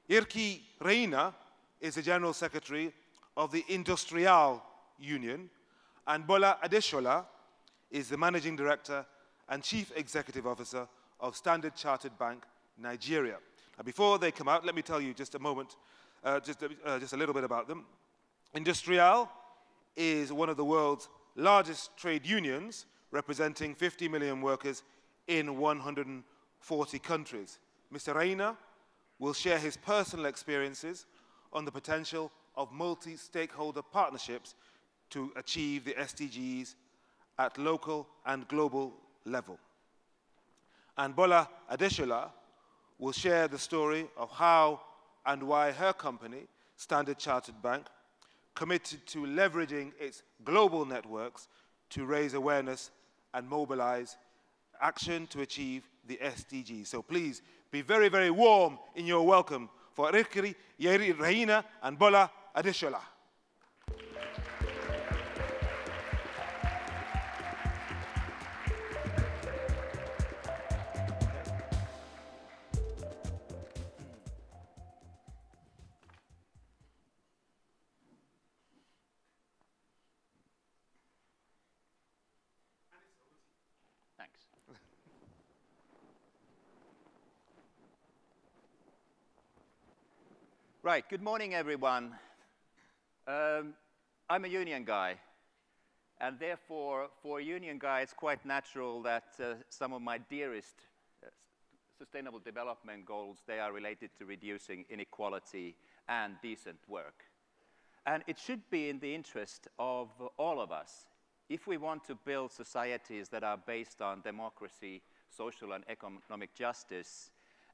Jyrki Raina is the General Secretary of the IndustriALL Union, and Bola Adesola is the Managing Director and Chief Executive Officer of Standard Chartered Bank, Nigeria. Now, before they come out, let me tell you just a moment, just a little bit about them. IndustriALL is one of the world's largest trade unions, representing 50 million workers in 140 countries. Mr. Raina will share his personal experiences on the potential of multi-stakeholder partnerships to achieve the SDGs at local and global level. And Bola Adesola will share the story of how and why her company, Standard Chartered Bank, committed to leveraging its global networks to raise awareness and mobilize action to achieve the SDGs. So please be very, very warm in your welcome for Jyrki Raina and Bola Adesola. Thanks. Right, good morning, everyone. I'm a union guy, and therefore, for a union guy, it's quite natural that some of my dearest sustainable development goals, they are related to reducing inequality and decent work. And it should be in the interest of all of us, if we want to build societies that are based on democracy, social and economic justice,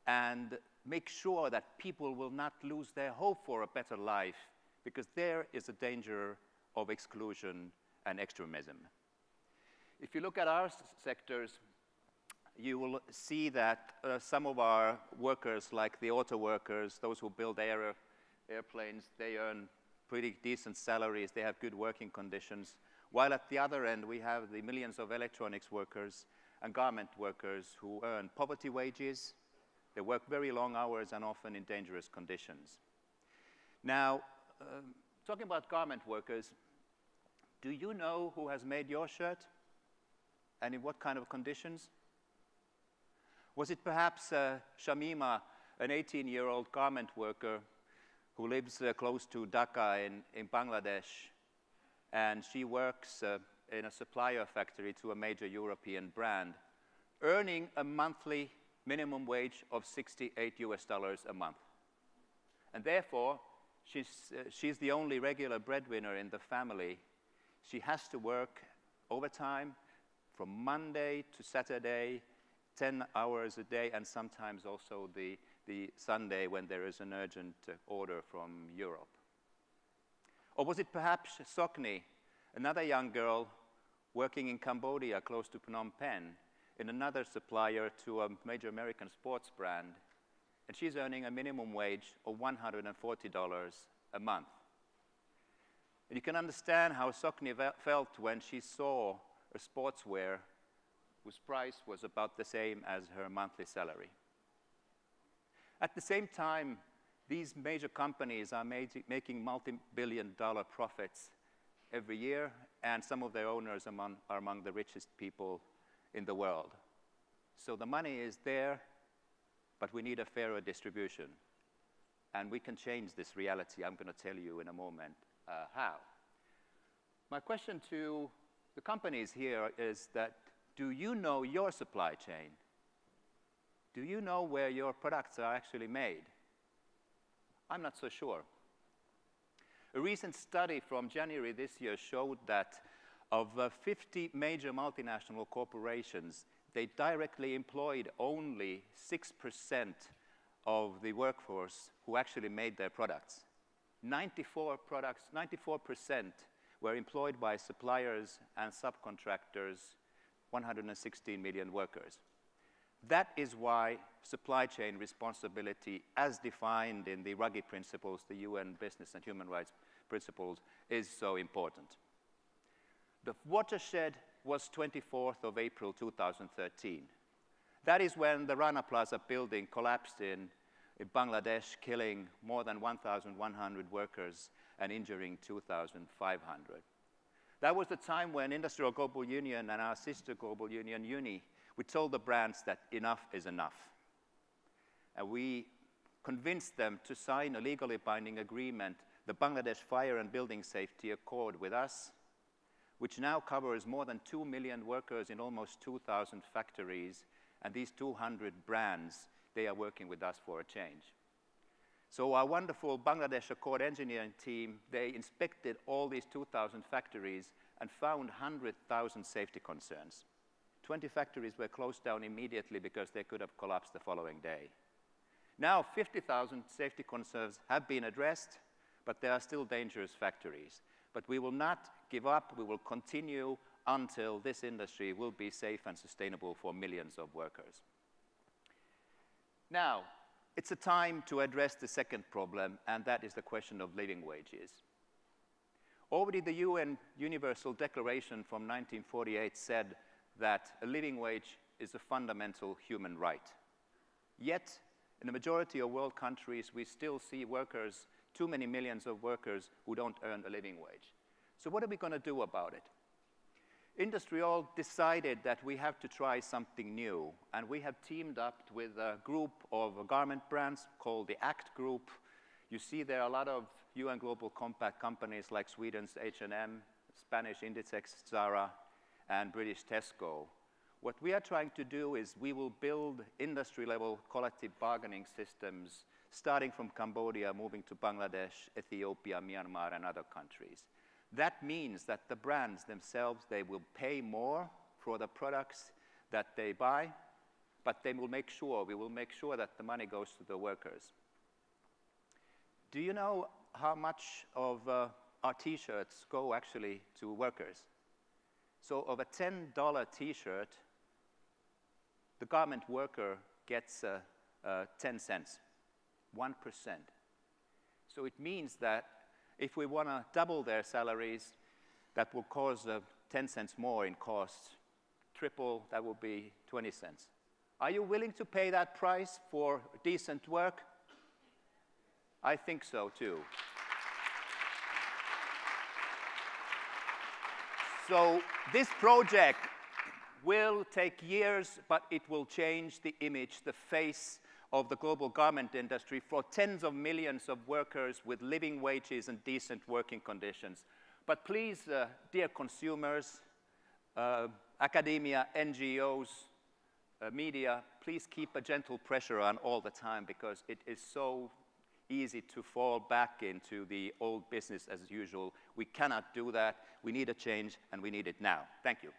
and make sure that people will not lose their hope for a better life, because there is a danger of exclusion and extremism. If you look at our sectors, you will see that some of our workers, like the auto workers, those who build airplanes, they earn pretty decent salaries, they have good working conditions, while at the other end we have the millions of electronics workers and garment workers who earn poverty wages. They work very long hours and often in dangerous conditions. Now, talking about garment workers, do you know who has made your shirt and in what kind of conditions? Was it perhaps Shamima, an 18-year-old garment worker who lives close to Dhaka in Bangladesh, and she works in a supplier factory to a major European brand, earning a monthly minimum wage of $68 a month. And therefore, she's the only regular breadwinner in the family. She has to work overtime from Monday to Saturday, 10 hours a day, and sometimes also the Sunday when there is an urgent order from Europe. Or was it perhaps Sokni, another young girl working in Cambodia close to Phnom Penh, in another supplier to a major American sports brand, and she's earning a minimum wage of $140 a month. And you can understand how Sokni felt when she saw a sportswear whose price was about the same as her monthly salary. At the same time, these major companies are making multi-billion-dollar profits every year, and some of their owners are among the richest people in the world. So the money is there, but we need a fairer distribution. And we can change this reality. I'm going to tell you in a moment how. My question to the companies here is that, do you know your supply chain? Do you know where your products are actually made? I'm not so sure. A recent study from January this year showed that of 50 major multinational corporations, they directly employed only 6% of the workforce who actually made their products. 94% were employed by suppliers and subcontractors, 116 million workers. That is why supply chain responsibility, as defined in the Ruggie Principles, the UN Business and Human Rights Principles, is so important. The Watershed was 24th of April 2013. That is when the Rana Plaza building collapsed in in Bangladesh, killing more than 1,100 workers and injuring 2,500. That was the time when Industrial Global Union and our sister global union, UNI, we told the brands that enough is enough. And we convinced them to sign a legally binding agreement, the Bangladesh Fire and Building Safety Accord with us, which now covers more than 2 million workers in almost 2,000 factories, and these 200 brands, they are working with us for a change. So our wonderful Bangladesh Accord engineering team, they inspected all these 2,000 factories and found 100,000 safety concerns. 20 factories were closed down immediately because they could have collapsed the following day. Now 50,000 safety concerns have been addressed, but there are still dangerous factories. But we will not give up, we will continue until this industry will be safe and sustainable for millions of workers. Now, it's a time to address the second problem, and that is the question of living wages. Already the UN Universal Declaration from 1948 said that a living wage is a fundamental human right. Yet, in the majority of world countries, we still see workers, too many millions of workers who don't earn a living wage. So what are we going to do about it? IndustriALL decided that we have to try something new, and we have teamed up with a group of garment brands called the ACT Group. You see there are a lot of UN Global Compact companies like Sweden's H&M, Spanish Inditex, Zara, and British Tesco. What we are trying to do is we will build industry-level collective bargaining systems, starting from Cambodia, moving to Bangladesh, Ethiopia, Myanmar, and other countries. That means that the brands themselves, they will pay more for the products that they buy, but we will make sure that the money goes to the workers. Do you know how much of our T-shirts go actually to workers? So of a $10 T-shirt, the garment worker gets 10 cents, 1%. So it means that if we want to double their salaries, that will cause 10 cents more in costs. Triple, that will be 20 cents. Are you willing to pay that price for decent work? I think so, too. So this project will take years, but it will change the image, the face of the global garment industry for tens of millions of workers with living wages and decent working conditions. But please, dear consumers, academia, NGOs, media, please keep a gentle pressure on all the time, because it is so easy to fall back into the old business as usual. We cannot do that. We need a change, and we need it now. Thank you.